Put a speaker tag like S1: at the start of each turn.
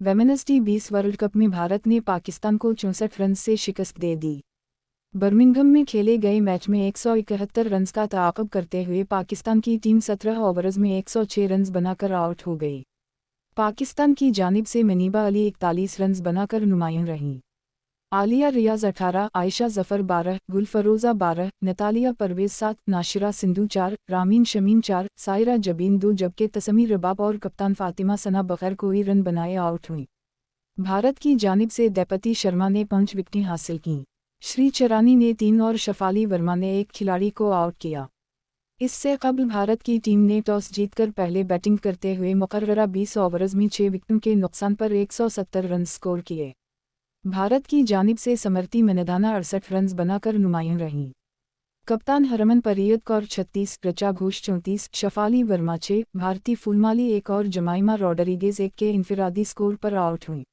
S1: वैमनज़ T20 world cup में भारत ने पाकिस्तान को 64 रन से शिकस्त दे दी। बर्मिंघम में खेले गए मैच में 171 रन्स का ताक़ब करते हुए पाकिस्तान की टीम 17 ओवर्स में 106 रन्स बनाकर आउट हो गई। पाकिस्तान की जानिब से मनीबा अली 41 रन्स बनाकर नुमायां रहीं। आलिया रियाज 18, आयशा जफर 12, गुलफरोजा 12, नतालिया परवेज 7, नाशिरा सिंधु 4, रामीन शमीम 4, सायरा जबीन 2 जबकि तसमी रबाब और कप्तान फातिमा सना बगैर कोई रन बनाए आउट हुई। भारत की जानिब से देवपति शर्मा ने 5 विकेटें हासिल कीं। श्री चरानी ने 3 और शफाली वर्मा ने 1 खिलाड़ी को आउट किया। इससे कबल भारत की टीम ने टॉस जीतकर पहले बैटिंग करते हुए मुकर्ररा 20 ओवर्स में 6 विकेटों के नुकसान पर 170 रन स्कोर किए। भारत की जानिब से समृति मनधाना 68 रन्स बनाकर नुमायां रहीं। कप्तान हरमन परीयत कौर 36, ऋचा घोष 34, शफाली वर्मा 6, भारती फूलमाली 1 और जमाइमा रॉड्रिगेज 1 के इनफिरादी स्कोर पर आउट हुई।